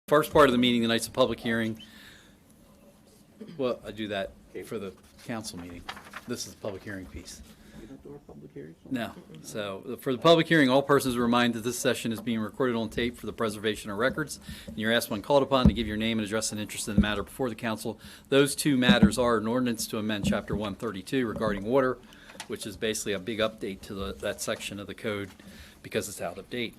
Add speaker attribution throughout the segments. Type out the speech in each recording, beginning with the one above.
Speaker 1: First part of the meeting tonight's a public hearing. Well, I do that for the council meeting. This is the public hearing piece.
Speaker 2: You don't do our public hearings?
Speaker 1: No. So for the public hearing, all persons are reminded that this session is being recorded on tape for the preservation of records. And you're asked when called upon to give your name and address and interest in the matter before the council. Those two matters are an ordinance to amend Chapter 132 regarding water, which is basically a big update to that section of the code because it's out of date.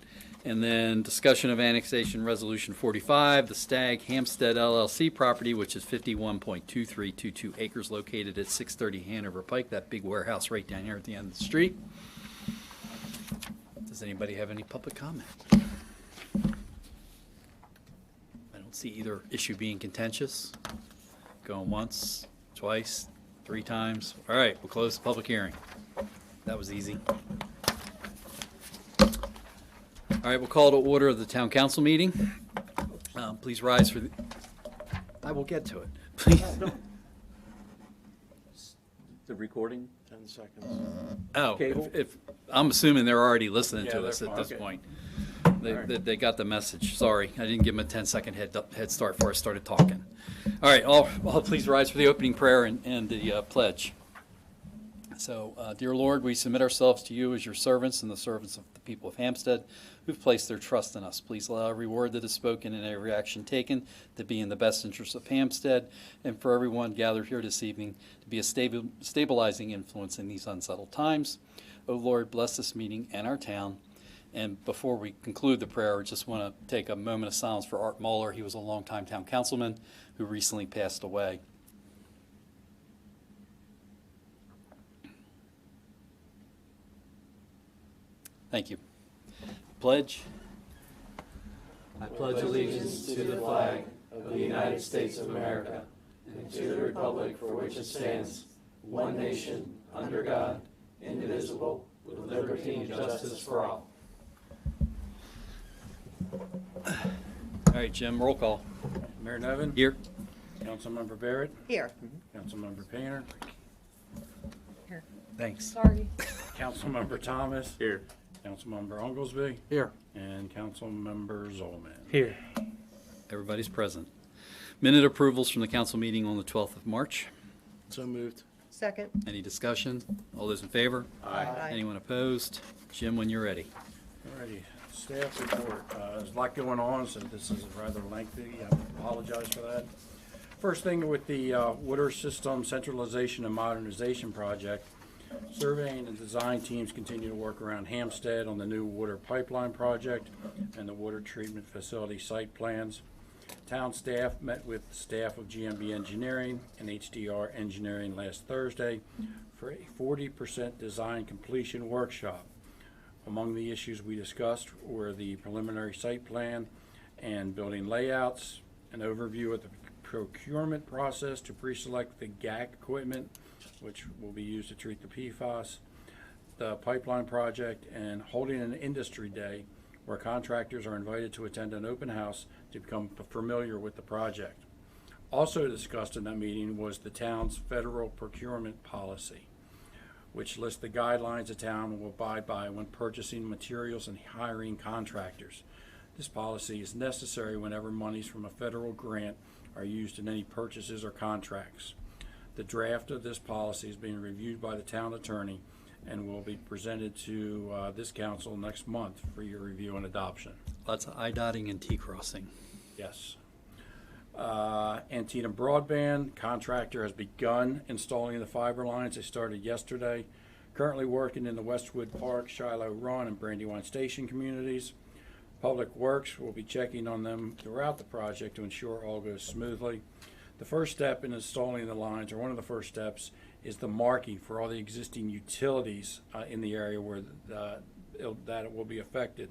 Speaker 1: And then discussion of annexation resolution 45, the Stag Hampstead LLC property, which is 51.2322 acres located at 630 Hanover Pike, that big warehouse right down here at the end of the street. Does anybody have any public comment? I don't see either issue being contentious. Going once, twice, 3 times. All right, we'll close the public hearing. That was easy. All right, we'll call to order of the town council meeting. Please rise for the, I will get to it. Please.
Speaker 2: The recording, 10 seconds.
Speaker 1: Oh,
Speaker 2: Cable?
Speaker 1: if I'm assuming they're already listening to
Speaker 2: Yeah,
Speaker 1: us
Speaker 2: they're
Speaker 1: at this
Speaker 2: fine.
Speaker 1: point.
Speaker 2: Right.
Speaker 1: They got the message. Sorry, I didn't give them a 10-second head start before I started talking. All right, all please rise for the opening prayer and the pledge. So, dear Lord, we submit ourselves to you as your servants and the servants of the people of Hampstead who've placed their trust in us. Please allow every word that is spoken and every action taken to be in the best interest of Hampstead and for everyone gathered here this evening to be a stabilizing influence in these unsettled times. Oh Lord, bless this meeting and our town. And before we conclude the prayer, I just want to take a moment of silence for Art Moeller. He was a longtime town councilman who recently passed away. Thank you. Pledge.
Speaker 3: I pledge allegiance to the flag of the United States of America and to the republic for which it stands, one nation, under God, indivisible, with liberty and justice for all.
Speaker 1: All right, Jim, roll call.
Speaker 4: Mayor Nevin.
Speaker 1: Here.
Speaker 4: Councilmember Barrett.
Speaker 5: Here.
Speaker 4: Councilmember Painter.
Speaker 5: Here.
Speaker 1: Thanks.
Speaker 5: Sorry.
Speaker 4: Councilmember Thomas.
Speaker 2: Here.
Speaker 4: Councilmember Oglesby.
Speaker 2: Here.
Speaker 4: And Councilmember Zolman.
Speaker 2: Here.
Speaker 1: Everybody's present. Minute approvals from the council meeting on the 12th of March.
Speaker 2: So moved.
Speaker 5: Second.
Speaker 1: Any discussion? All those in favor?
Speaker 5: Aye.
Speaker 1: Anyone opposed? Jim, when you're ready.
Speaker 4: Alrighty, staff report. There's a lot going on, so this is rather lengthy. I apologize for that. First thing with the water system centralization and modernization project, surveying and design teams continue to work around Hampstead on the new water pipeline project and the water treatment facility site plans. Town staff met with the staff of GMB Engineering and HDR Engineering last Thursday for a 40% design completion workshop. Among the issues we discussed were the preliminary site plan and building layouts, an overview of the procurement process to pre-select the GAC equipment, which will be used to treat the PFAS, the pipeline project, and holding an industry day where contractors are invited to attend an open house to become familiar with the project. Also discussed in that meeting was the town's federal procurement policy, which lists the guidelines the town will abide by when purchasing materials and hiring contractors. This policy is necessary whenever monies from a federal grant are used in any purchases or contracts. The draft of this policy is being reviewed by the town attorney and will be presented to this council next month for your review and adoption.
Speaker 1: Lots of I-dotting and T-crossing.
Speaker 4: Yes. Antietam Broadband contractor has begun installing the fiber lines. They started yesterday. Currently working in the Westwood Park, Shiloh Run, and Brandywine Station communities. Public Works will be checking on them throughout the project to ensure all goes smoothly. The first step in installing the lines, or one of the first steps, is the marking for all the existing utilities in the area where that it will be affected.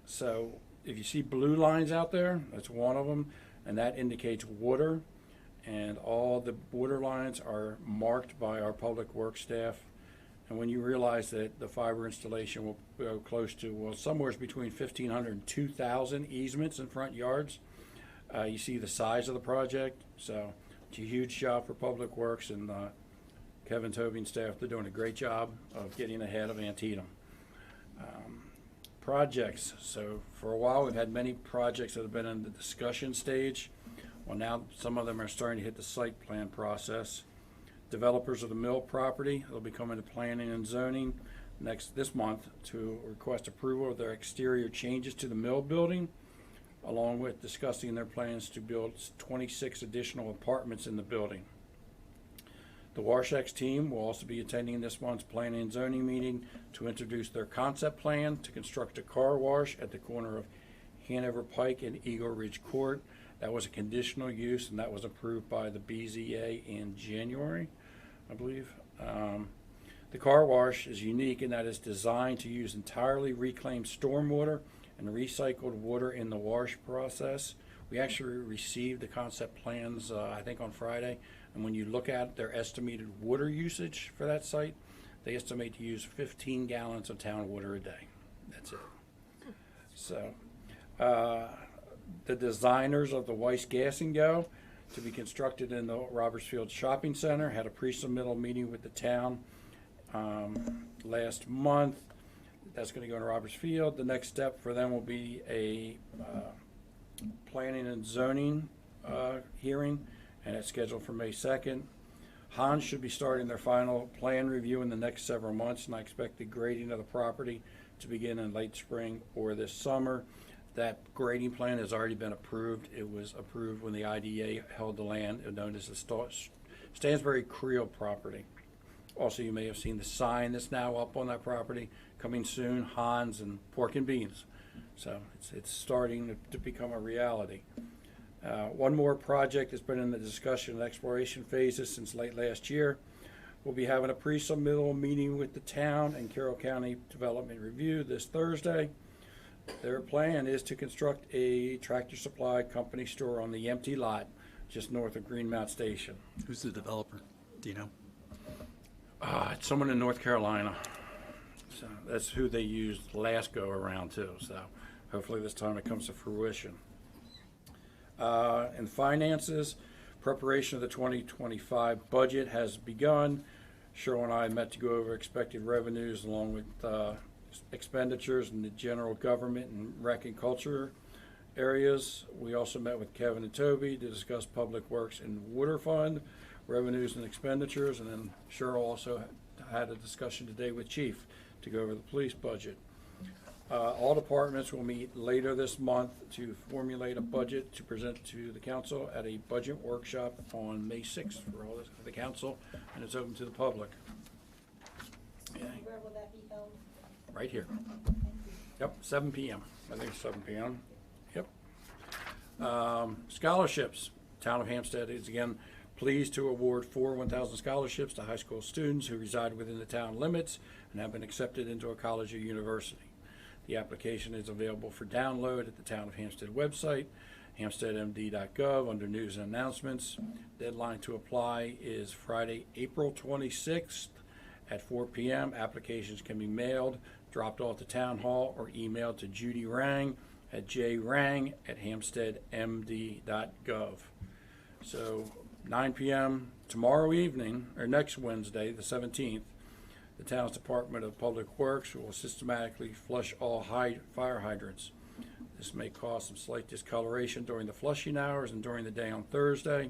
Speaker 4: So if you see blue lines out there, that's one of them, and that indicates water, and all the water lines are marked by our Public Works staff. And when you realize that the fiber installation will go close to, well, somewhere between 1,500 and 2,000 easements in front yards, you see the size of the project. So it's a huge job for Public Works, and Kevin Toby and staff, they're doing a great job of getting ahead of Antietam. projects. So for a while, we've had many projects that have been in the discussion stage. Well, now some of them are starting to hit the site plan process. Developers of the mill property will be coming to planning and zoning this month to request approval of their exterior changes to the mill building, along with discussing their plans to build 26 additional apartments in the building. The Warshax team will also be attending this month's planning and zoning meeting to introduce their concept plan to construct a car wash at the corner of Hanover Pike and Eagle Ridge Court. That was a conditional use, and that was approved by the BZA in January, I believe. The car wash is unique in that it's designed to use entirely reclaimed stormwater and recycled water in the wash process. We actually received the concept plans, I think on Friday, and when you look at their estimated water usage for that site, they estimate to use 15 gallons of town water a day. That's it. So, the designers of the Weiss Gas and Go to be constructed in the Robertsfield Shopping Center had a pre-submittal meeting with the town last month. That's going to go in Robertsfield. The next step for them will be a planning and zoning hearing, and it's scheduled for May 2nd. Hans should be starting their final plan review in the next several months, and I expect the grading of the property to begin in late spring or this summer. That grading plan has already been approved. It was approved when the IDA held the land, known as the Stansbury Creel property. Also, you may have seen the sign that's now up on that property, coming soon, Hans and Pork and Beans. So it's starting to become a reality. One more project that's been in the discussion and exploration phases since late last year. We'll be having a pre-submittal meeting with the town and Carroll County Development Review this Thursday. Their plan is to construct a Tractor Supply Company store on the empty lot just north of Greenmount Station.
Speaker 1: Who's the developer? Do you know?
Speaker 4: It's someone in North Carolina. So that's who they used last go around too. So hopefully this time it comes to fruition. In finances, preparation of the 2025 budget has begun. Cheryl and I met to go over expected revenues along with expenditures in the general government and rec and culture areas. We also met with Kevin and Toby to discuss public works and water fund revenues and expenditures, and then Cheryl also had a discussion today with Chief to go over the police budget. All departments will meet later this month to formulate a budget to present to the council at a budget workshop on May 6th for the council, and it's open to the public. Yeah.
Speaker 5: Where will that be held?
Speaker 4: Right here.
Speaker 5: Thank you.
Speaker 4: Yep, 7 p.m. I think it's 7 p.m. Yep. Scholarships. Town of Hampstead is again pleased to award 4 1,000 scholarships to high school students who reside within the town limits and have been accepted into a college or university. The application is available for download at the Town of Hampstead website, hampsteadmd.gov, under news and announcements. Deadline to apply is Friday, April 26th at 4 p.m. Applications can be mailed, dropped off to Town Hall, or emailed to Judy Rang at jrang@hampsteadmd.gov. So 9 p.m. tomorrow evening, or next Wednesday, the 17th, the town's Department of Public Works will systematically flush all fire hydrants. This may cause some slight discoloration during the flushing hours and during the day on Thursday.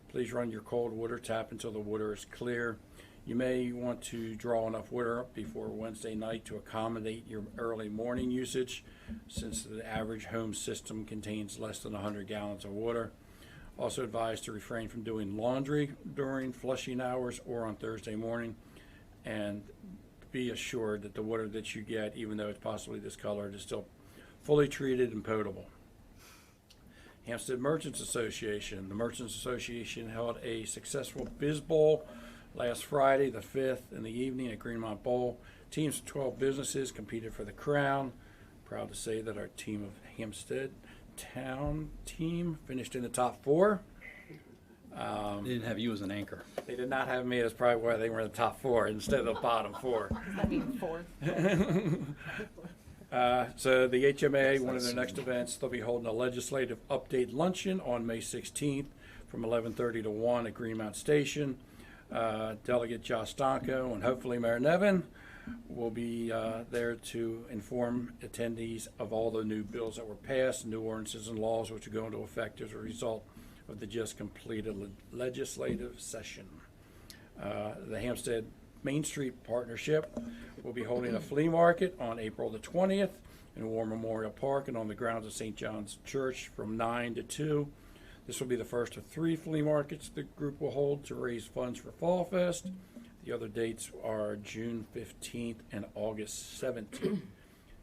Speaker 4: Please run your cold water tap until the water is clear. You may want to draw enough water up before Wednesday night to accommodate your early morning usage, since the average home system contains less than 100 gallons of water. Also advised to refrain from doing laundry during flushing hours or on Thursday morning, and be assured that the water that you get, even though it's possibly discolored, is still fully treated and potable. Hampstead Merchants Association. The Merchants Association held a successful Biz Bowl last Friday, the 5th, in the evening at Greenmont Bowl. Teams of 12 businesses competed for the crown. Proud to say that our team of Hampstead Town team finished in the top 4.
Speaker 1: They didn't have you as an anchor.
Speaker 4: They did not have me as probably why they were in the top 4 instead of the bottom 4.
Speaker 5: Does that mean 4?
Speaker 4: So the HMA, one of their next events, they'll be holding a legislative update luncheon on May 16th from 11:30 to 1 at Greenmount Station. Delegate Josh Donko and hopefully Mayor Nevin will be there to inform attendees of all the new bills that were passed, new ordinances and laws which are going to effect as a result of the just completed legislative session. The Hampstead Main Street Partnership will be holding a flea market on April the 20th in War Memorial Park and on the grounds of St. John's Church from 9 to 2. This will be the first of 3 flea markets the group will hold to raise funds for Fall Fest. The other dates are June 15th and August 17th.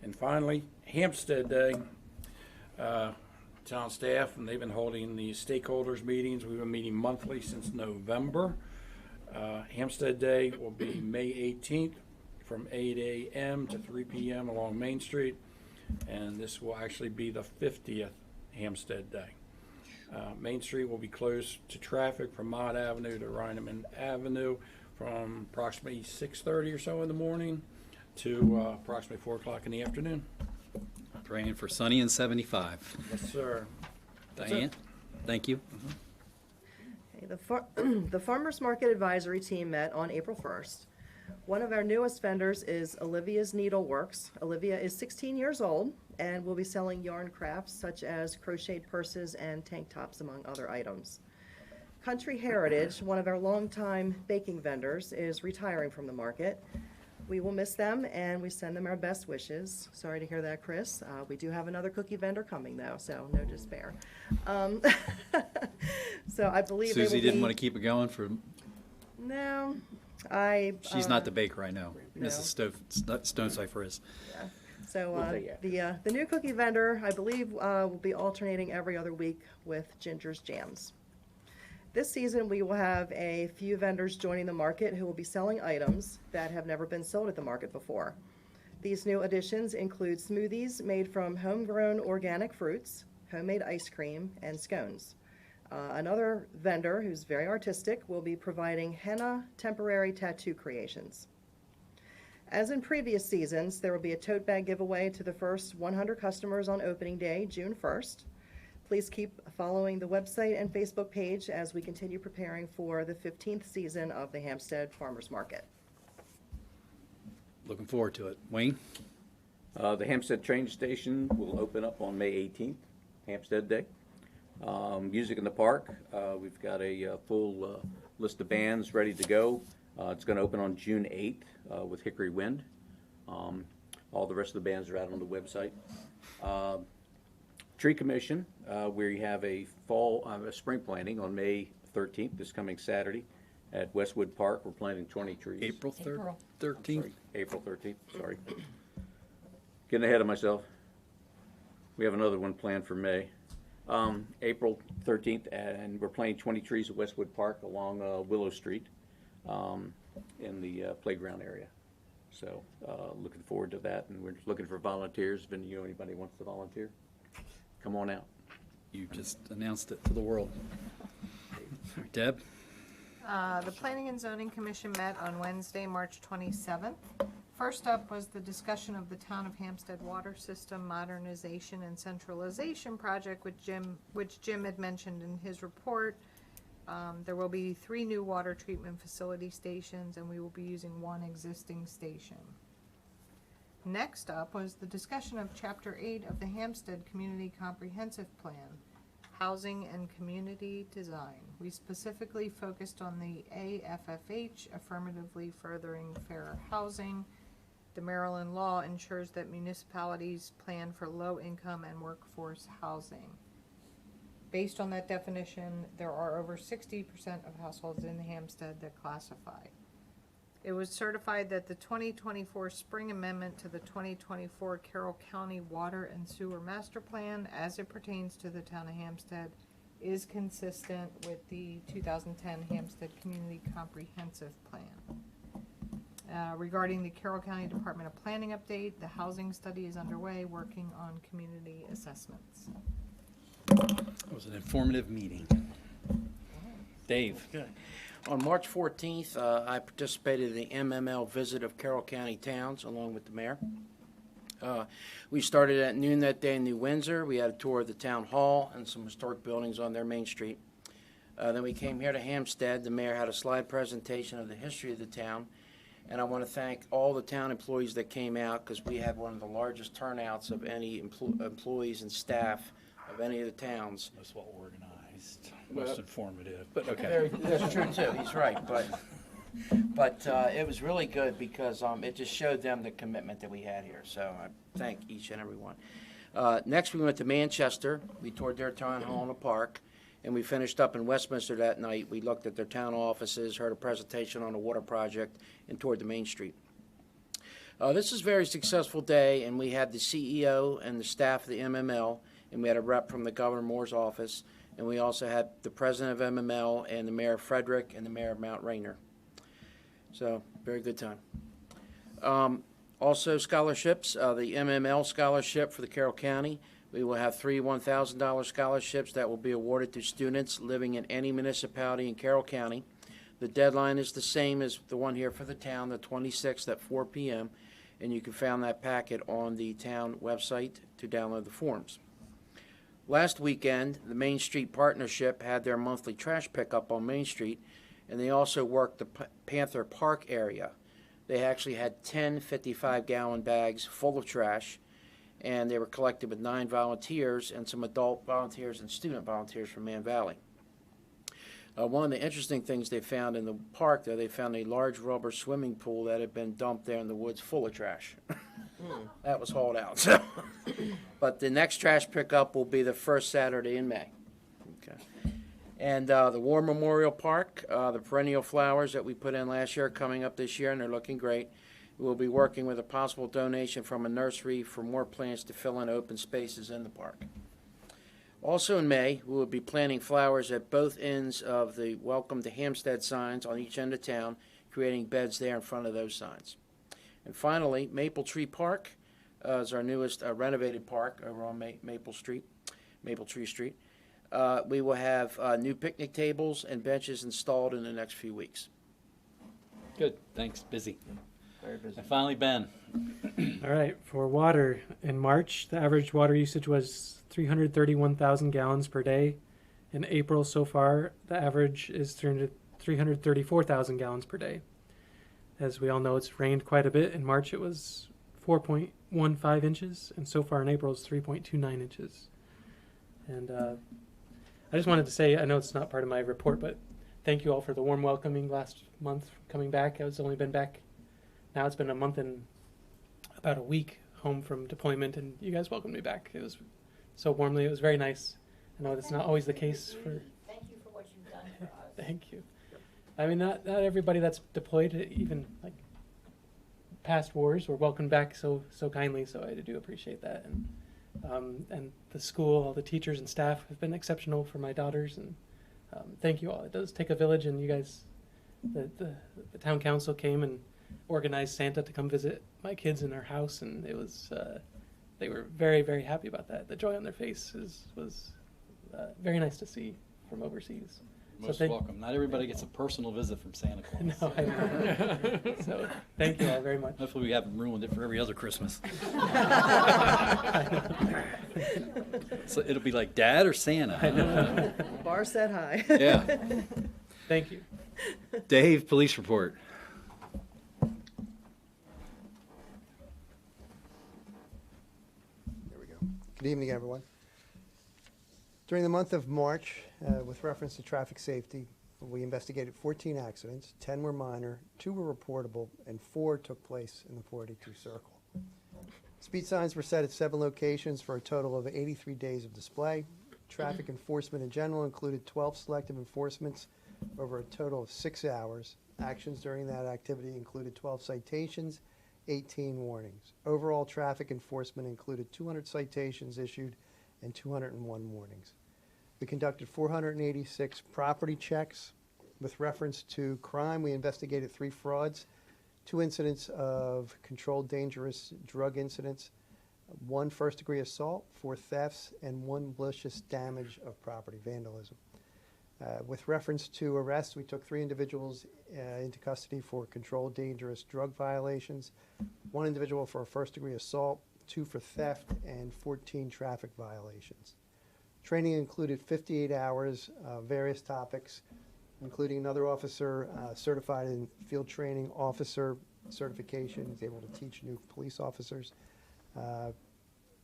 Speaker 4: And finally, Hampstead Day. Town staff, and they've been holding these stakeholders meetings. We've been meeting monthly since November. Hampstead Day will be May 18th from 8 a.m. to 3 p.m. along Main Street, and this will actually be the 50th Hampstead Day. Main Street will be closed to traffic from Mott Avenue to Reineman Avenue from approximately 6:30 or so in the morning to approximately 4 o'clock in the afternoon.
Speaker 1: Praying for sunny and 75.
Speaker 4: Yes, sir. That's
Speaker 1: Diane,
Speaker 4: it.
Speaker 1: thank you.
Speaker 6: Okay, the Farmers Market Advisory Team met on April 1st. One of our newest vendors is Olivia's Needleworks. Olivia is 16 years old and will be selling yarn crafts such as crocheted purses and tank tops, among other items. Country Heritage, one of our longtime baking vendors, is retiring from the market. We will miss them, and we send them our best wishes. Sorry to hear that, Chris. We do have another cookie vendor coming, though, so no despair. So I believe they will
Speaker 1: Susie didn't
Speaker 6: be-
Speaker 1: want to keep it going for,
Speaker 6: No,
Speaker 1: she's not the baker, I know.
Speaker 6: no.
Speaker 1: Mrs. Stonecipher is.
Speaker 6: Yeah. So
Speaker 2: We'll take it.
Speaker 6: the new cookie vendor, I believe, will be alternating every other week with Ginger's Jams. This season, we will have a few vendors joining the market who will be selling items that have never been sold at the market before. These new additions include smoothies made from homegrown organic fruits, homemade ice cream, and scones. Another vendor, who's very artistic, will be providing henna temporary tattoo creations. As in previous seasons, there will be a tote bag giveaway to the first 100 customers on opening day, June 1st. Please keep following the website and Facebook page as we continue preparing for the 15th season of the Hampstead Farmers Market.
Speaker 1: Looking forward to it. Wayne?
Speaker 2: The Hampstead train station will open up on May 18th, Hampstead Day. Music in the Park, we've got a full list of bands ready to go. It's going to open on June 8th with Hickory Wind. All the rest of the bands are out on the website. Tree Commission, we have a spring planting on May 13th, this coming Saturday at Westwood Park. We're planting 20 trees.
Speaker 1: April
Speaker 5: April.
Speaker 1: 13th?
Speaker 2: Sorry, April 13th, sorry. Getting ahead of myself. We have another one planned for May. April 13th, and we're planting 20 trees at Westwood Park along Willow Street in the playground area. So looking forward to that, and we're looking for volunteers. If anybody wants to volunteer, come on out.
Speaker 1: You just announced it to the world. Deb?
Speaker 5: The Planning and Zoning Commission met on Wednesday, March 27th. First up was the discussion of the Town of Hampstead Water System Modernization and Centralization Project, which Jim had mentioned in his report. There will be 3 new water treatment facility stations, and we will be using 1 existing station. Next up was the discussion of Chapter 8 of the Hampstead Community Comprehensive Plan, Housing and Community Design. We specifically focused on the AFFH, affirmatively furthering fairer housing. The Maryland law ensures that municipalities plan for low-income and workforce housing. Based on that definition, there are over 60% of households in Hampstead that qualify. It was certified that the 2024 spring amendment to the 2024 Carroll County Water and Sewer Master Plan, as it pertains to the town of Hampstead, is consistent with the 2010 Hampstead Community Comprehensive Plan. Regarding the Carroll County Department of Planning update, the housing study is underway, working on community assessments.
Speaker 1: It was an informative meeting. Dave?
Speaker 7: Okay. On March 14th, I participated in the MML visit of Carroll County towns along with the mayor. We started at noon that day in New Windsor. We had a tour of the town hall and some historic buildings on their main street. Then we came here to Hampstead. The mayor had a slide presentation of the history of the town And I want to thank all the town employees that came out, because we had one of the largest turnouts of any employees and staff of any of the towns.
Speaker 1: Most well organized, most informative, but okay.
Speaker 7: That's true too, he's right, but it was really good because it just showed them the commitment that we had here, so I thank each and every one. Next, we went to Manchester. We toured their town hall in the park, and we finished up in Westminster that night. We looked at their town offices, heard a presentation on the water project, and toured the Main Street. This is a very successful day, and we had the CEO and the staff of the MML, and we had a rep from the Governor Moore's office, and we also had the president of MML and the mayor of Frederick and the mayor of Mount Rainier. So, very good time. Also, scholarships, the MML scholarship for the Carroll County. We will have 3 $1,000 scholarships that will be awarded to students living in any municipality in Carroll County. The deadline is the same as the one here for the town, the 26th at 4 p.m., and you can find that packet on the town website to download the forms. Last weekend, the Main Street Partnership had their monthly trash pickup on Main Street, and they also worked the Panther Park area. They actually had 10 55-gallon bags full of trash, and they were collected with 9 volunteers and some adult volunteers and student volunteers from Man Valley. One of the interesting things they found in the park there, they found a large rubber swimming pool that had been dumped there in the woods full of trash. That was hauled out. So. But the next trash pickup will be the first Saturday in May. Okay. And the War Memorial Park, the perennial flowers that we put in last year are coming up this year, and they're looking great. We'll be working with a possible donation from a nursery for more plants to fill in open spaces in the park. Also in May, we will be planting flowers at both ends of the Welcome to Hampstead signs on each end of town, creating beds there in front of those signs. And finally, Maple Tree Park is our newest renovated park over on Maple Tree Street. We will have new picnic tables and benches installed in the next few weeks.
Speaker 1: Good, thanks, busy.
Speaker 7: Very busy.
Speaker 1: And finally, Ben.
Speaker 8: All right, for water, in March, the average water usage was 331,000 gallons per day. In April so far, the average is 334,000 gallons per day. As we all know, it's rained quite a bit. In March, it was 4.15 inches, and so far in April, it's 3.29 inches. And I just wanted to say, I know it's not part of my report, but thank you all for the warm welcoming last month coming back. I've only been back, now it's been a month and about a week home from deployment, and you guys welcomed me back. It was so warmly. It was very nice. I know that's not always the case for...
Speaker 9: Thank you for what you've done for us.
Speaker 8: Thank you. I mean, not everybody that's deployed, even like past wars, were welcomed back so kindly, so I do appreciate that. And the school, all the teachers and staff have been exceptional for my daughters, and thank you all. It does take a village, and you guys, the town council came and organized Santa to come visit my kids in our house, and it was, they were very, very happy about that. The joy on their faces was very nice to see from overseas.
Speaker 1: Most welcome. Not everybody gets a personal visit from Santa Claus.
Speaker 8: No, I know. So thank you all very much.
Speaker 1: Hopefully we haven't ruined it for every other Christmas. So it'll be like Dad or Santa.
Speaker 8: I know.
Speaker 6: Bar set high.
Speaker 1: Yeah.
Speaker 8: Thank you.
Speaker 1: Dave, police report.
Speaker 10: There we go. Good evening, everyone. During the month of March, with reference to traffic safety, we investigated 14 accidents. 10 were minor, 2 were reportable, and 4 took place in the 482 circle. Speed signs were set at 7 locations for a total of 83 days of display. Traffic enforcement in general included 12 selective enforcements over a total of 6 hours. Actions during that activity included 12 citations, 18 warnings. Overall traffic enforcement included 200 citations issued and 201 warnings. We conducted 486 property checks. With reference to crime, we investigated 3 frauds, 2 incidents of controlled dangerous drug incidents, 1 first-degree assault, 4 thefts, and 1 malicious damage of property vandalism. With reference to arrests, we took 3 individuals into custody for controlled dangerous drug violations, 1 individual for a first-degree assault, 2 for theft, and 14 traffic violations. Training included 58 hours, various topics, including another officer certified in field training officer certification. He's able to teach new police officers.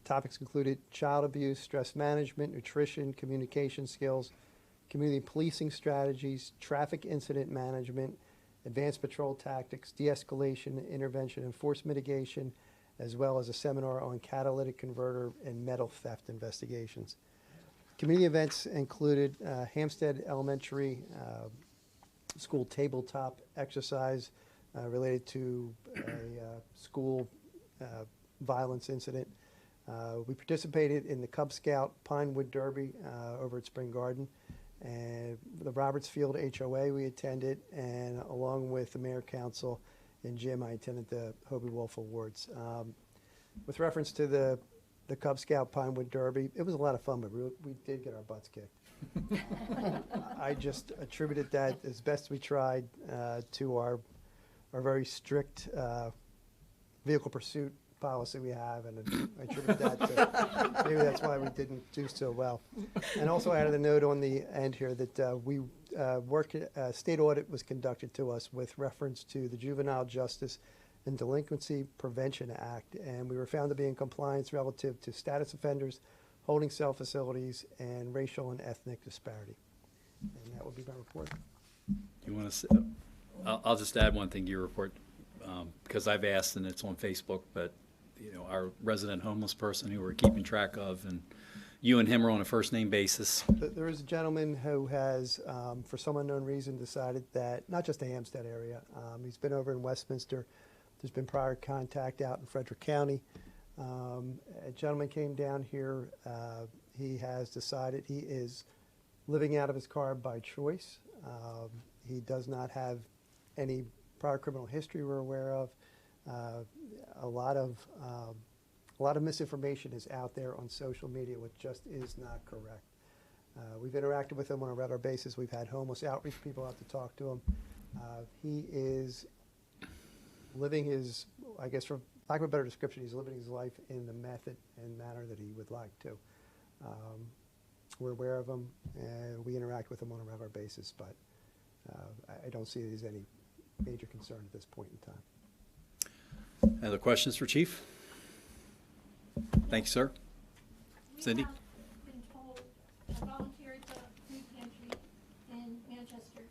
Speaker 10: Topics included child abuse, stress management, nutrition, communication skills, community policing strategies, traffic incident management, advanced patrol tactics, de-escalation, intervention, and force mitigation, as well as a seminar on catalytic converter and metal theft investigations. Community events included Hampstead Elementary School tabletop exercise related to a school violence incident. We participated in the Cub Scout Pinewood Derby over at Spring Garden, and the Roberts Field HOA we attended, and along with the Mayor Council and Jim, I attended the Hobie Wolf Awards. With reference to the Cub Scout Pinewood Derby, it was a lot of fun, but we did get our butts kicked. I just attributed that, as best we tried, to our very strict vehicle pursuit policy we have, and I attribute that to, maybe that's why we didn't do so well. And also I added a note on the end here that state audit was conducted to us with reference to the Juvenile Justice and Delinquency Prevention Act, and we were found to be in compliance relative to status offenders, holding cell facilities, and racial and ethnic disparity. And that would be my report.
Speaker 1: You want to? I'll just add one thing to your report, because I've asked and it's on Facebook. But our resident homeless person who we're keeping track of, and you and him are on a first name basis.
Speaker 10: There is a gentleman who has, for some unknown reason, decided that not just the Hampstead area. He's been over in Westminster. There's been prior contact out in Frederick County. A gentleman came down here. He has decided he is living out of his car by choice. He does not have any prior criminal history we're aware of. A lot of misinformation is out there on social media, which just is not correct. We've interacted with him on a regular basis. We've had homeless outreach people out to talk to him. He is living his, I guess for lack of a better description, he's living his life in the method and manner that he would like to. We're aware of him, and we interact with him on a regular basis, but I don't see there's any major concern at this point in time.
Speaker 1: Other questions for Chief? Thank you, sir. Cindy?
Speaker 9: We have been told, I volunteer at the food pantry in Manchester,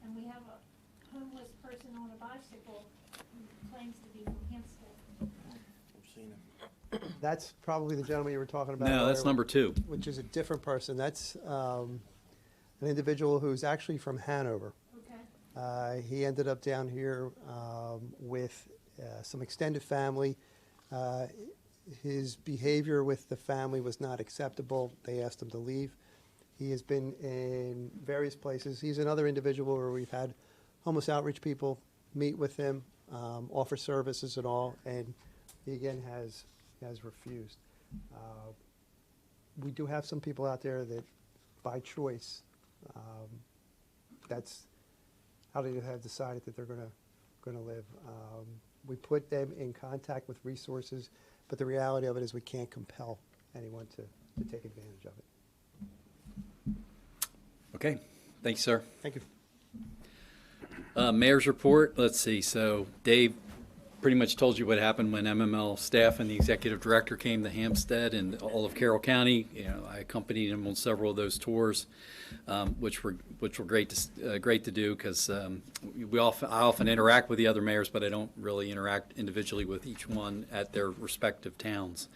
Speaker 9: and we have a homeless person on a bicycle who claims to be from Hampstead.
Speaker 7: I've seen him.
Speaker 10: That's probably the gentleman you were talking about.
Speaker 1: No, that's
Speaker 10: earlier,
Speaker 1: number 2.
Speaker 10: which is a different person. That's an individual who's actually from Hanover.
Speaker 9: Okay.
Speaker 10: He ended up down here with some extended family. His behavior with the family was not acceptable. They asked him to leave. He has been in various places. He's another individual where we've had homeless outreach people meet with him, offer services and all, and he again has refused. We do have some people out there that, by choice, that's how they have decided that they're going to live. We put them in contact with resources, but the reality of it is we can't compel anyone to take advantage of it.
Speaker 1: Okay. Thank you, sir.
Speaker 10: Thank you.
Speaker 1: Mayor's report. Let's see. So Dave pretty much told you what happened when MML staff and the executive director came to Hampstead and all of Carroll County. I accompanied him on several of those tours, which were great to do, because I often interact with the other mayors, but I don't really interact individually with each one at their respective towns.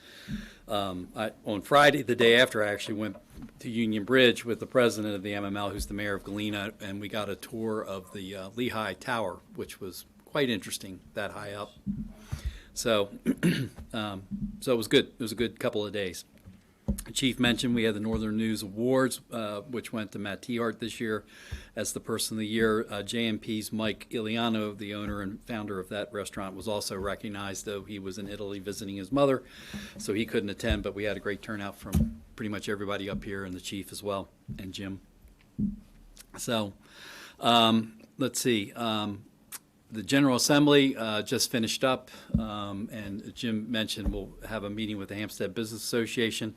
Speaker 1: On Friday, the day after, I actually went to Union Bridge with the president of the MML, who's the mayor of Galena, and we got a tour of the Lehigh Tower, which was quite interesting, that high up. So, so it was good. It was a good couple of days. The Chief mentioned we had the Northern News Awards, which went to Matt Tehart this year as the Person of the Year. JMP's Mike Iliano, the owner and founder of that restaurant, was also recognized, though he was in Italy visiting his mother, so he couldn't attend, but we had a great turnout from pretty much everybody up here, and the Chief as well, and Jim. So, let's see. The General Assembly just finished up, and Jim mentioned we'll have a meeting with the Hampstead Business Association.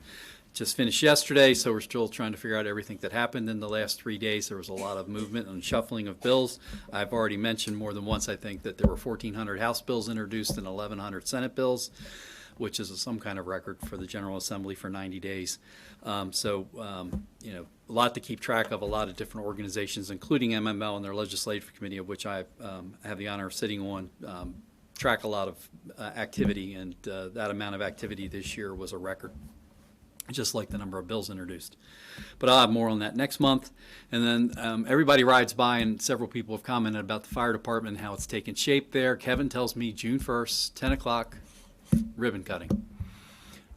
Speaker 1: just finished yesterday, so we're still trying to figure out everything that happened in the last 3 days. There was a lot of movement and shuffling of bills. I've already mentioned more than once, I think, that there were 1,400 House bills introduced and 1,100 Senate bills, which is some kind of record for the General Assembly for 90 days. You know, a lot to keep track of, a lot of different organizations, including MML and their legislative committee, of which I have the honor of sitting on, track a lot of activity, and that amount of activity this year was a record, just like the number of bills introduced. But I'll have more on that next month. And then everybody rides by, and several people have commented about the fire department and how it's taken shape there. Kevin tells me June 1st, 10 o'clock, ribbon cutting.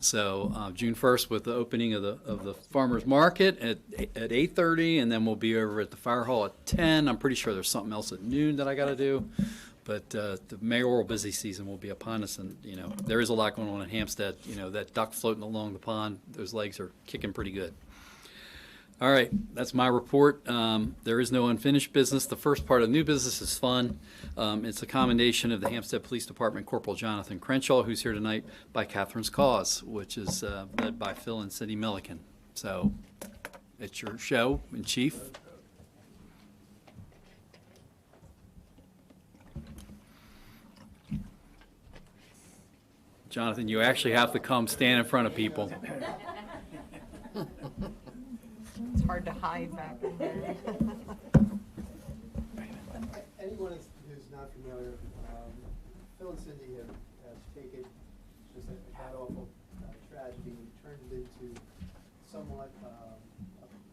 Speaker 1: So June 1st with the opening of the farmers market at 8:30, and then we'll be over at the fire hall at 10. I'm pretty sure there's something else at noon that I got to do. But the mayoral busy season will be upon us, and you know there is a lot going on in Hampstead. You know, that duck floating along the pond, those legs are kicking pretty good. All right, that's my report. There is no unfinished business. The first part of new business is fun. It's a commendation of the Hampstead Police Department Corporal Jonathan Crenshaw, who's here tonight, by Catherine's Cause, which is led by Phil and Cindy Milliken. So it's your show in chief. Jonathan, you actually have to come stand in front of people.
Speaker 5: It's hard to hide back in there.
Speaker 10: Anyone who's not familiar, Phil and Cindy have taken just a god-awful tragedy and turned it into somewhat a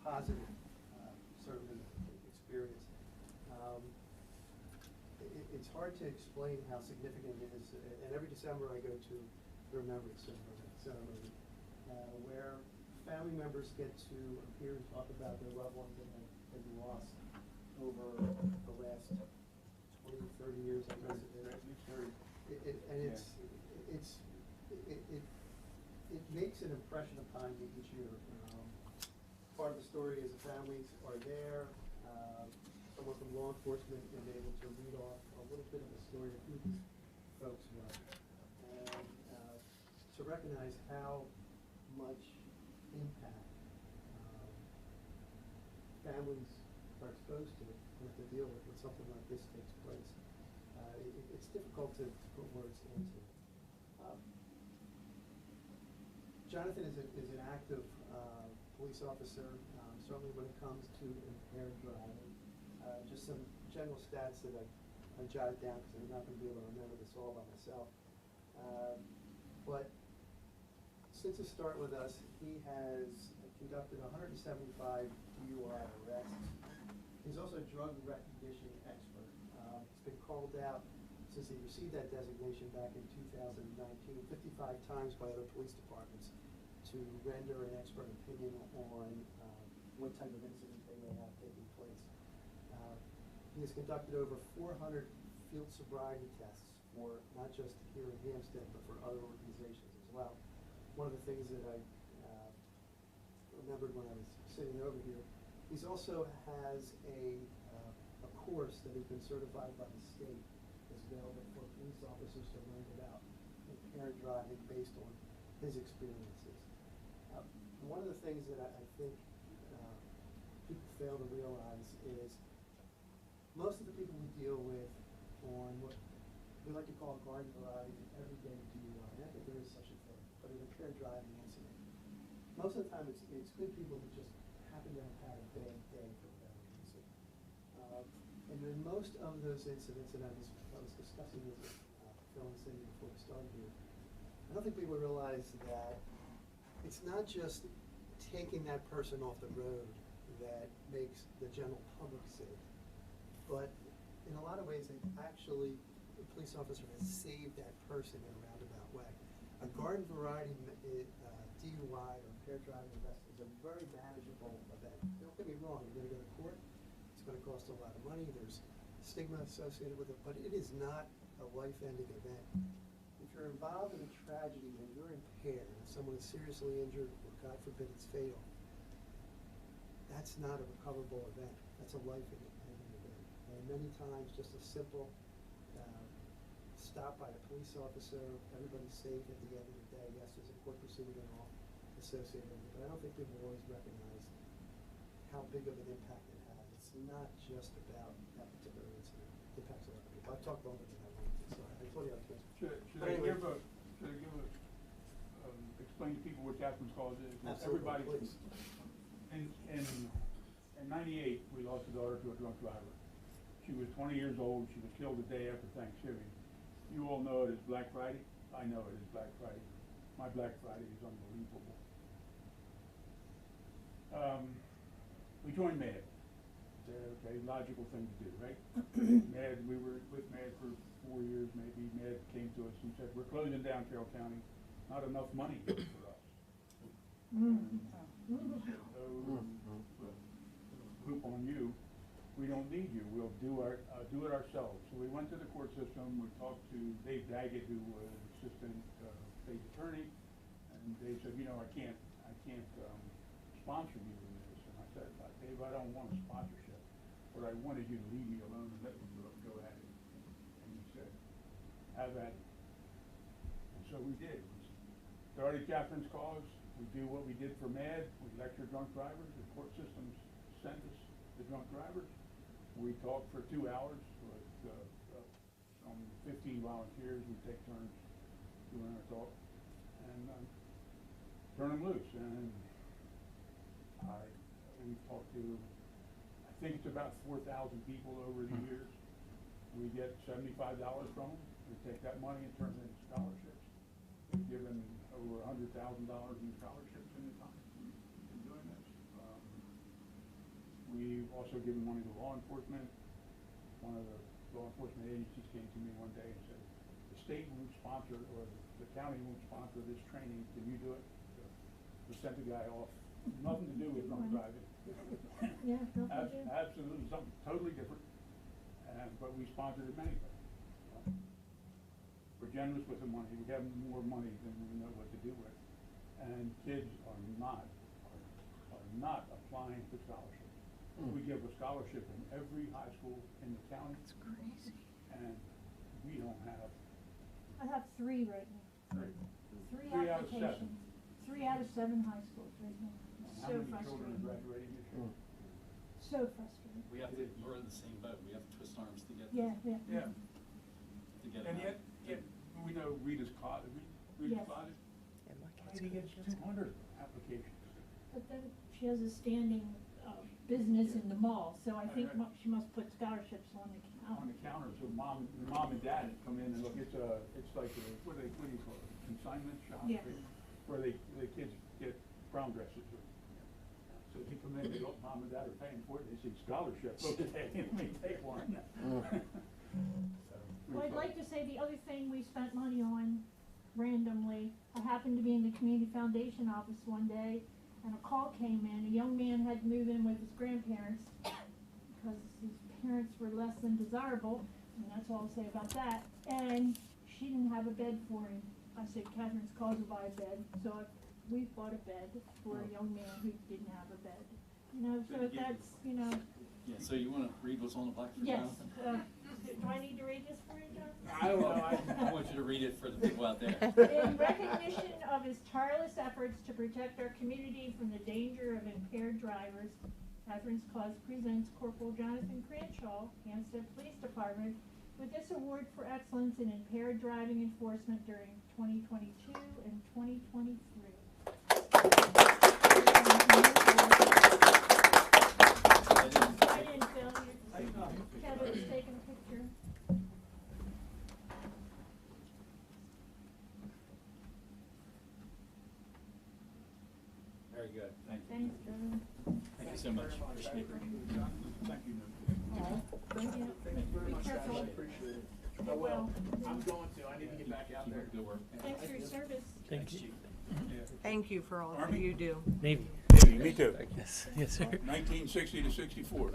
Speaker 10: positive, certainly, experience. It's hard to explain how significant it is, and every December I go to the Remembrance Ceremony, where family members get to appear and talk about their loved ones that have been lost over the last 20, 30 years, I guess. It makes an impression upon you each year. Part of the story is the families are there. Someone from law enforcement is able to read off a little bit of the story of who these folks were, and to recognize how much impact families are exposed to and have to deal with when something like this takes place. It's difficult to put words into. Jonathan is an active police officer, certainly when it comes to impaired driving. Just some general stats that I jotted down because I'm not going to be able to remember this all by myself. But since his start with us, he has conducted 175 DUI arrests. He's also a drug recognition expert. He's been called out since he received that designation back in 2019, 55 times by other police departments to render an expert opinion on what type of incident they may have taken place. He has conducted over 400 field sobriety tests for not just here in Hampstead, but for other organizations as well. One of the things that I remembered when I was sitting over here, he also has a course that has been certified by the state that's available for police officers to learn about impaired driving based on his experiences. One of the things that I think people fail to realize is most of the people we deal with on what we like to call garden variety everyday DUI, and I think there is such a thing, but an impaired driving incident. Most of the time it's good people who just happen to have had a bad day for whatever reason. And in most of those incidents, and I was discussing this with Phil and Cindy before we started here, I don't think people realize that it's not just taking that person off the road that makes the general public safe, but in a lot of ways, the police officer has saved that person in a roundabout way. A garden variety DUI or impaired driving arrest is a very manageable event. Don't get me wrong, you're going to go to court, it's going to cost a lot of money, there's stigma associated with it, but it is not a life-ending event. If you're involved in a tragedy and you're impaired, and someone is seriously injured, or God forbid it's fatal, that's not a recoverable event. That's a life-ending event. And many times, just a simple stop by a police officer, everybody's safe at the end of the day. Yes, there's a court proceeding and all. associated with it, but I don't think people always recognize how big of an impact it has. It's not just about that particular incident. It impacts a lot of people. I've talked longer than I wanted to, so I thought I was going to.
Speaker 11: Should
Speaker 10: But
Speaker 11: I
Speaker 10: anyway.
Speaker 11: explain to people what Catherine's cause is?
Speaker 10: Absolutely,
Speaker 11: Everybody,
Speaker 10: please.
Speaker 11: in '98, we lost a daughter to a drunk driver. She was 20 years old. She was killed the day after Thanksgiving. You all know it as Black Friday. I know it as Black Friday. My Black Friday is unbelievable. We joined MAD. Okay, logical thing to do, right? MAD, we were with MAD for 4 years maybe. MAD came to us and said, we're closing down Carroll County. Not enough money here for us. Hoop on you. We don't need you. We'll do it ourselves. So we went to the court system. We talked to Dave Daggett, who was assistant state attorney, and Dave said, you know, I can't sponsor you in this. And I said, Dave, I don't want a sponsorship. What I want is you to leave me alone and let me go at it. And he said, have at it. And so we did. We started Catherine's cause. We do what we did for MAD. We lecture drunk drivers. The court systems send us the drunk drivers. We talk for 2 hours with some 15 volunteers. We take turns doing our talk and turn them loose. And we talked to, I think it's about 4,000 people over the years. We get $75 from them. We take that money and turn it into scholarships. We've given over $100,000 in scholarships in the time in doing this. We've also given money to law enforcement. One of the law enforcement agencies came to me one day and said, the state won't sponsor, or the county won't sponsor this training, can you do it? So we sent the guy off. Nothing to do with drunk driving.
Speaker 9: Yeah, nothing to do.
Speaker 11: Absolutely, something totally different. But we sponsored him anyway. We're generous with the money. We have more money than we know what to do with. And kids are not applying for scholarships. We give a scholarship in every high school in the county. That's crazy. And we don't have.
Speaker 9: I have 3 right now. Three
Speaker 11: 3 out of 7.
Speaker 9: applications. 3 out of 7 high schools right now.
Speaker 11: How
Speaker 9: So
Speaker 11: many children are
Speaker 9: frustrating.
Speaker 11: graduating this year?
Speaker 9: So frustrating.
Speaker 1: We have to, we're in the same boat. We have to twist arms to get,
Speaker 9: Yeah.
Speaker 11: Yeah.
Speaker 1: to get
Speaker 11: And
Speaker 1: it.
Speaker 11: yet we know Rita's closet.
Speaker 9: Yes.
Speaker 6: And my kids
Speaker 11: Rita
Speaker 6: go
Speaker 11: gets
Speaker 6: to kids.
Speaker 11: 200 applications.
Speaker 9: But then she has a standing business in the mall, so I think
Speaker 11: Right.
Speaker 9: she must put scholarships on the
Speaker 11: On
Speaker 9: counter.
Speaker 11: the counter, so mom and dad come in and look. It's like what do you call it? Consignment shop,
Speaker 9: Yeah.
Speaker 11: right? Where the kids get prom dresses. So you come in, mom and dad are paying for it. They say scholarship. Okay, let me take one.
Speaker 9: Well, I'd like to say the other thing we spent money on randomly, I happened to be in the community foundation office one day, and a call came in. A young man had to move in with his grandparents because his parents were less than desirable, and that's all I'll say about that. And she didn't have a bed for him. I said, Catherine's cause will buy a bed. So we bought a bed for a young man who didn't have a bed. You know, so that's, you know,
Speaker 1: Yeah, so you wanna read what's on the black for
Speaker 9: yes.
Speaker 1: Jonathan?
Speaker 9: Do I need to read this for you, John?
Speaker 11: I don't know.
Speaker 1: I want you to read it for the people out there.
Speaker 9: In recognition of his tireless efforts to protect our community from the danger of impaired drivers, Catherine's Cause presents Corporal Jonathan Cranshaw, Hampstead Police Department, with this award for excellence in impaired driving enforcement during 2022 and 2023. I didn't fail you. Kevin's taking a picture.
Speaker 1: Very good, thank you.
Speaker 9: Thanks, Kevin.
Speaker 1: Thank you so much. Appreciate it.
Speaker 11: Thank you.
Speaker 9: Thank you. Be careful.
Speaker 3: Appreciate it.
Speaker 9: I will.
Speaker 3: I'm going to. I need to get back out
Speaker 1: Keep
Speaker 3: there.
Speaker 1: up the good work.
Speaker 9: Thanks for your service.
Speaker 8: Thank you.
Speaker 5: Thank you for all that you do.
Speaker 8: Navy.
Speaker 11: Me too.
Speaker 8: Yes, yes, sir.
Speaker 11: 1960 to 64.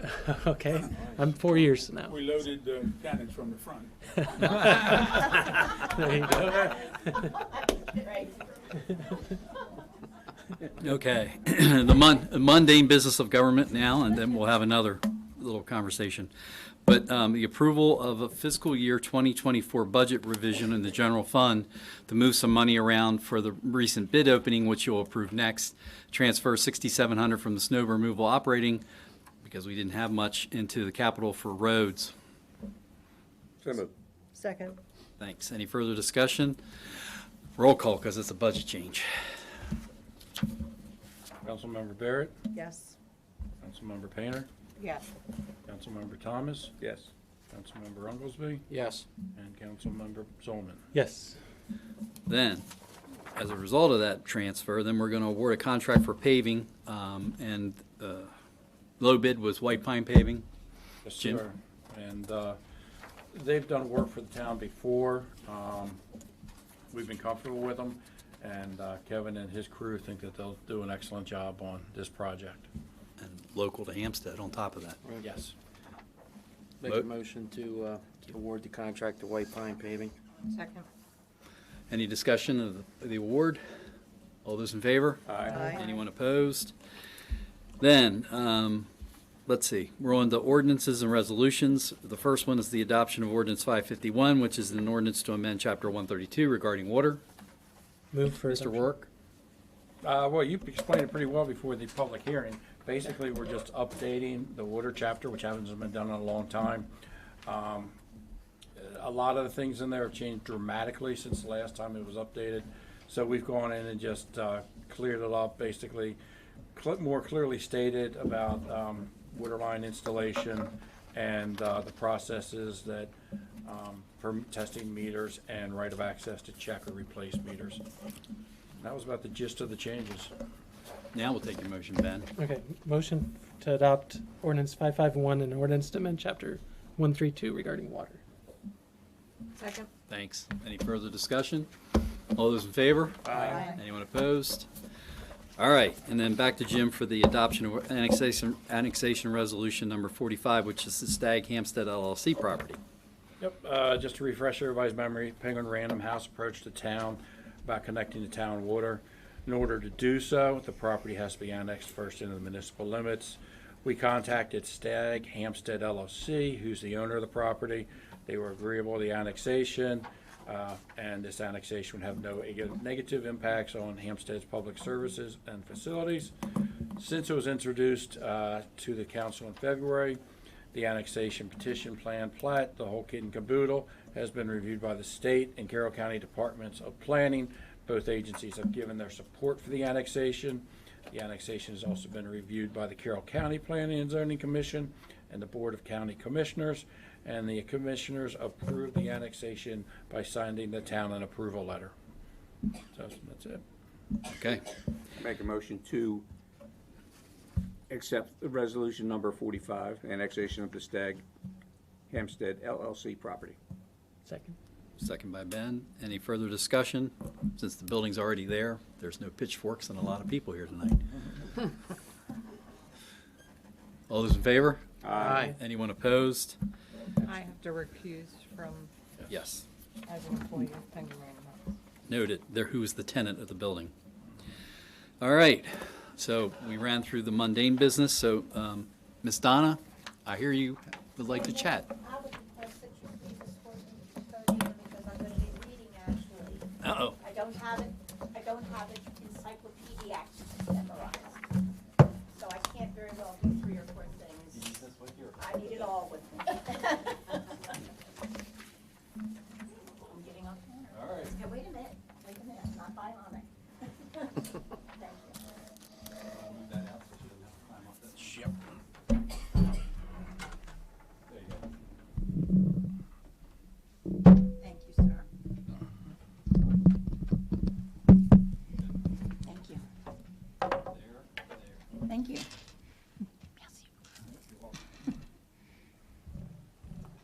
Speaker 8: Okay, I'm 4 years now.
Speaker 11: We loaded cannons from the front.
Speaker 8: There you go.
Speaker 1: Okay, the mundane business of government now, and then we'll have another little conversation. But the approval of a fiscal year 2024 budget revision in the general fund to move some money around for the recent bid opening, which you'll approve next. Transfer $6,700 from the snow removal operating, because we didn't have much, into the capital for roads.
Speaker 2: So moved.
Speaker 6: Second.
Speaker 1: Thanks. Any further discussion? Roll call, because it's a budget change.
Speaker 4: Councilmember Barrett,
Speaker 6: Yes.
Speaker 4: Councilmember Painter,
Speaker 5: Yes.
Speaker 4: Councilmember Thomas,
Speaker 2: Yes.
Speaker 4: Councilmember Unglesby,
Speaker 7: Yes.
Speaker 4: and Councilmember Zolman.
Speaker 8: Yes.
Speaker 1: Then, as a result of that transfer, then we're going to award a contract for paving, and low bid was White Pine Paving.
Speaker 4: Yes,
Speaker 1: Jim?
Speaker 4: sir. And they've done work for the town before. We've been comfortable with them, and Kevin and his crew think that they'll do an excellent job on this project.
Speaker 1: And local to Hampstead on top of that.
Speaker 4: Yes.
Speaker 7: Make a motion to award the contract to White Pine Paving.
Speaker 5: Second.
Speaker 1: Any discussion of the award? All those in favor?
Speaker 6: Aye.
Speaker 1: Anyone opposed? Then, let's see, we're on to ordinances and resolutions. The first one is the adoption of ordinance 551, which is an ordinance to amend chapter 132 regarding water.
Speaker 8: Move for
Speaker 1: Mr.
Speaker 8: adoption.
Speaker 1: Work?
Speaker 4: Well, you explained it pretty well before the public hearing. Basically, we're just updating the water chapter, which hasn't been done in a long time. A lot of the things in there have changed dramatically since the last time it was updated. So we've gone in and just cleared it up, basically more clearly stated about water line installation and the processes that for testing meters and right of access to check or replace meters. That was about the gist of the changes.
Speaker 1: Now we'll take your motion, Ben.
Speaker 8: Okay, motion to adopt ordinance 551 and ordinance to amend chapter 132 regarding water.
Speaker 5: Second.
Speaker 1: Thanks. Any further discussion? All those in favor?
Speaker 5: Aye.
Speaker 1: Anyone opposed? All right, and then back to Jim for the adoption of annexation resolution number 45, which is the Stag Hampstead LLC property.
Speaker 4: Yep, just to refresh everybody's memory, Penguin Random House approached the town about connecting the town water. In order to do so, the property has to be annexed first into the municipal limits. We contacted Stag Hampstead LLC, who's the owner of the property. They were agreeable to the annexation, and this annexation would have no negative impacts on Hampstead's public services and facilities. Since it was introduced to the council in February, the annexation petition plan plat, the whole kit and caboodle, has been reviewed by the state and Carroll County Departments of Planning. Both agencies have given their support for the annexation. The annexation has also been reviewed by the Carroll County Planning and Zoning Commission and the Board of County Commissioners, and the commissioners approved the annexation by signing the town an approval letter. So that's it.
Speaker 1: Okay.
Speaker 2: Make a motion to accept the resolution number 45, annexation of the Stag Hampstead LLC property.
Speaker 8: Second.
Speaker 1: Second by Ben. Any further discussion? Since the building's already there, there's no pitchforks and a lot of people here tonight. All those in favor?
Speaker 7: Aye.
Speaker 1: Anyone opposed?
Speaker 5: I have to recuse from,
Speaker 1: Yes.
Speaker 5: as an employee of Penguin Random House.
Speaker 1: Noted. There, who is the tenant of the building. All right. So we ran through the mundane business. So, Ms. Donna, I hear you would like to chat.
Speaker 12: I would request that you please escort me to custodian because I'm gonna be reading actually.
Speaker 1: Uh-oh.
Speaker 12: I don't have it encyclopedic memorized. So I can't very well do 3 or 4 things. I need it all with me. I'm getting off camera.
Speaker 1: All right.
Speaker 12: Okay, wait a minute, I'm not bionic. Thank you. Thank you, sir. Thank you. Thank you. Merci.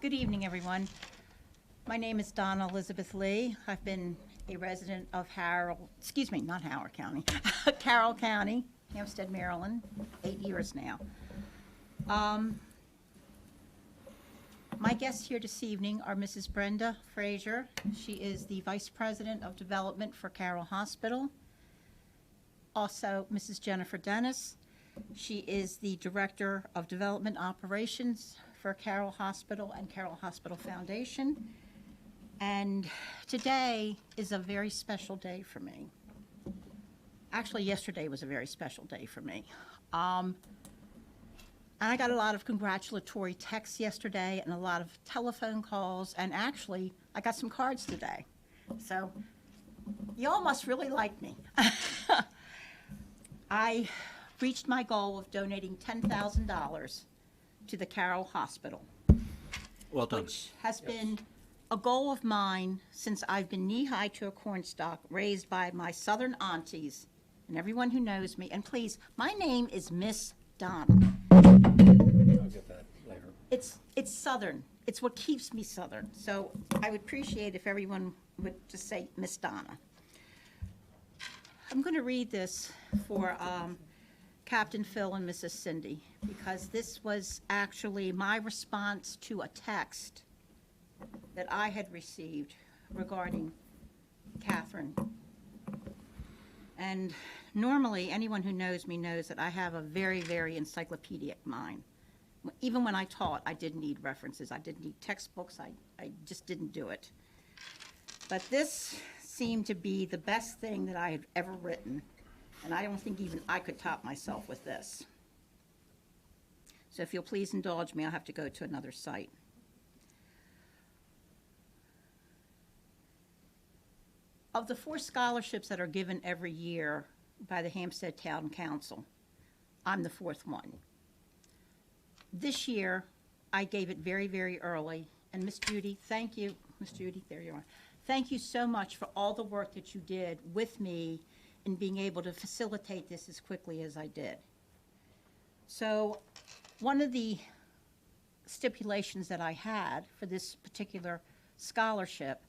Speaker 12: Good evening, everyone. My name is Donna Elizabeth Lee. I've been a resident of not Howard County, Carroll County, Hampstead, Maryland, 8 years now. My guests here this evening are Mrs. Brenda Frazier. She is the Vice President of Development for Carroll Hospital. Also, Mrs. Jennifer Dennis. She is the Director of Development Operations for Carroll Hospital and Carroll Hospital Foundation. And today is a very special day for me. Actually, yesterday was a very special day for me. And I got a lot of congratulatory texts yesterday and a lot of telephone calls, and actually, I got some cards today. So, y'all must really like me. I reached my goal of donating $10,000 to the Carroll Hospital.
Speaker 2: Well done.
Speaker 12: Which has been a goal of mine since I've been knee-high to a cornstalk, raised by my southern aunties and everyone who knows me. And please, my name is Miss Donna.
Speaker 1: I'll get that later.
Speaker 12: It's southern. It's what keeps me southern. So I would appreciate if everyone would just say Miss Donna. I'm going to read this for Captain Phil and Mrs. Cindy, because this was actually my response to a text that I had received regarding Catherine. And normally, anyone who knows me knows that I have a very, very encyclopedic mind. Even when I taught, I didn't need references. I didn't need textbooks. I just didn't do it. But this seemed to be the best thing that I had ever written. And I don't think even I could top myself with this. So if you'll please indulge me, I'll have to go to another site. Of the 4 scholarships that are given every year by the Hampstead Town Council, I'm the 4th one. This year, I gave it very, very early. And Miss Judy, thank you. Miss Judy, there you are. Thank you so much for all the work that you did with me in being able to facilitate this as quickly as I did. So one of the stipulations that I had for this particular scholarship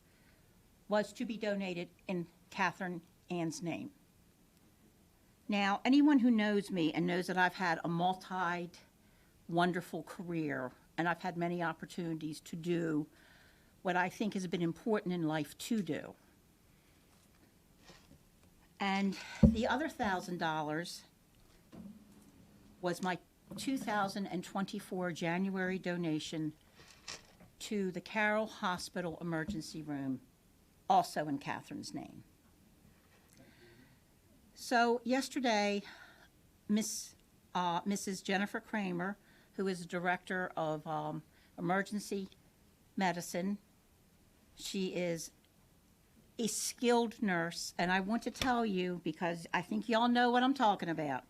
Speaker 12: was to be donated in Catherine Ann's name. Now, anyone who knows me and knows that I've had a wonderful career, and I've had many opportunities to do what I think has been important in life to do. And the other $1,000 was my 2024 January donation to the Carroll Hospital Emergency Room, also in Catherine's name. So yesterday, Mrs. Jennifer Kramer, who is the director of emergency medicine, she is a skilled nurse, and I want to tell you, because I think y'all know what I'm talking about.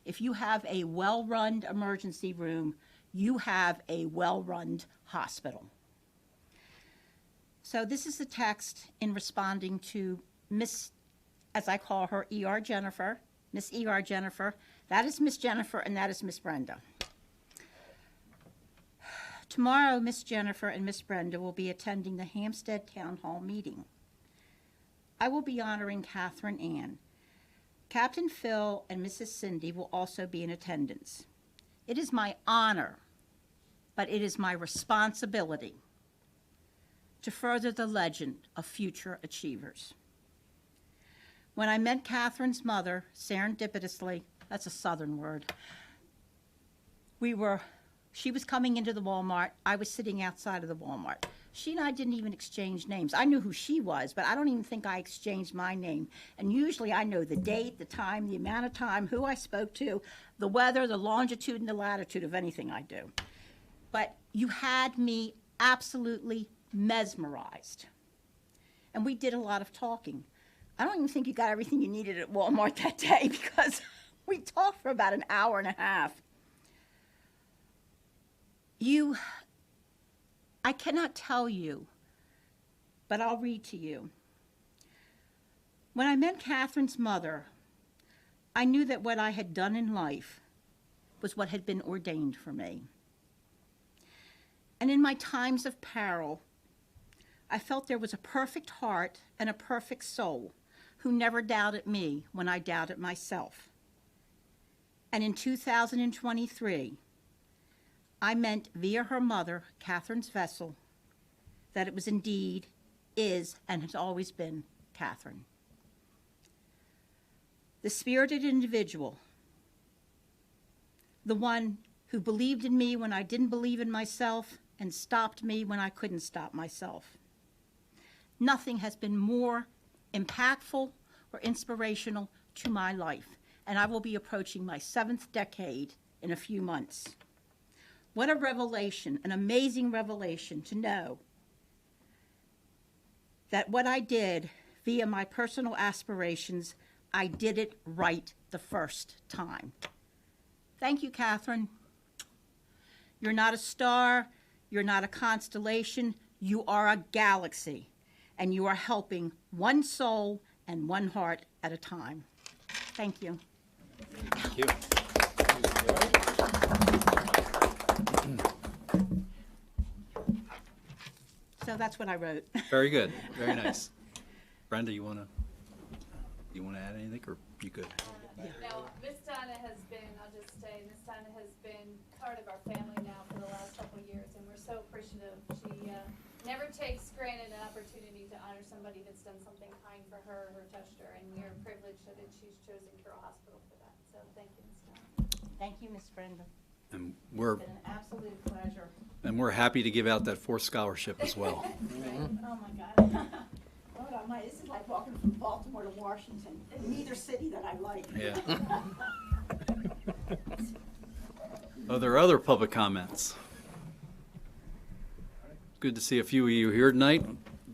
Speaker 12: If you have a well-run emergency room, you have a well-run hospital. So this is the text in responding to Miss, as I call her, E.R. Jennifer, Miss E.R. Jennifer. That is Miss Jennifer, and that is Miss Brenda. Tomorrow, Miss Jennifer and Miss Brenda will be attending the Hampstead Town Hall meeting. I will be honoring Catherine Ann. Captain Phil and Mrs. Cindy will also be in attendance. It is my honor, but it is my responsibility to further the legend of future achievers. When I met Catherine's mother, serendipitously, that's a Southern word, she was coming into the Walmart, I was sitting outside of the Walmart. She and I didn't even exchange names. I knew who she was, but I don't even think I exchanged my name. And usually I know the date, the time, the amount of time, who I spoke to, the weather, the longitude, and the latitude of anything I do. But you had me absolutely mesmerized. And we did a lot of talking. I don't even think you got everything you needed at Walmart that day, because we talked for about an hour and a half. I cannot tell you, but I'll read to you. When I met Catherine's mother, I knew that what I had done in life was what had been ordained for me. And in my times of peril, I felt there was a perfect heart and a perfect soul who never doubted me when I doubted myself. And in 2023, I meant via her mother, Catherine's vessel, that it was indeed, is, and has always been Catherine. The spirited individual, the one who believed in me when I didn't believe in myself and stopped me when I couldn't stop myself. Nothing has been more impactful or inspirational to my life, and I will be approaching my 7th decade in a few months. What a revelation, an amazing revelation to know that what I did via my personal aspirations, I did it right the first time. Thank you, Catherine. You're not a star, you're not a constellation, you are a galaxy, and you are helping one soul and one heart at a time. Thank you.
Speaker 1: Thank you.
Speaker 12: So that's what I wrote.
Speaker 1: Very good. Very nice. Brenda, you wanna add anything, or you good?
Speaker 13: No, Miss Donna has been, I'll just say, Miss Donna has been part of our family now for the last couple of years, and we're so appreciative. She never takes granted an opportunity to honor somebody that's done something kind for her or touched her, and we are privileged that she's chosen Carroll Hospital for that. So thank you, Miss Donna.
Speaker 12: Thank you, Miss Brenda.
Speaker 1: And we're
Speaker 12: It's been an absolute pleasure.
Speaker 1: happy to give out that 4th scholarship as well.
Speaker 12: Oh, my God. This is like walking from Baltimore to Washington, in neither city that I like.
Speaker 1: Yeah. Are there other public comments? Good to see a few of you here tonight.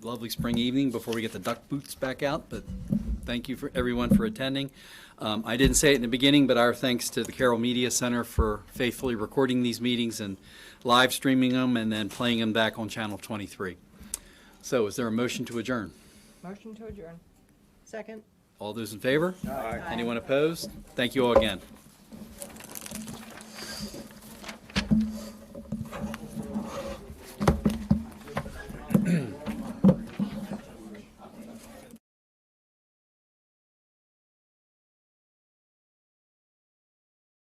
Speaker 1: Lovely spring evening before we get the duck boots back out, but thank you for everyone for attending. I didn't say it in the beginning, but our thanks to the Carroll Media Center for faithfully recording these meetings and live streaming them and then playing them back on Channel 23. So is there a motion to adjourn?
Speaker 5: Motion to adjourn.
Speaker 6: Second.
Speaker 1: All those in favor? Aye. Anyone opposed? Thank you all again.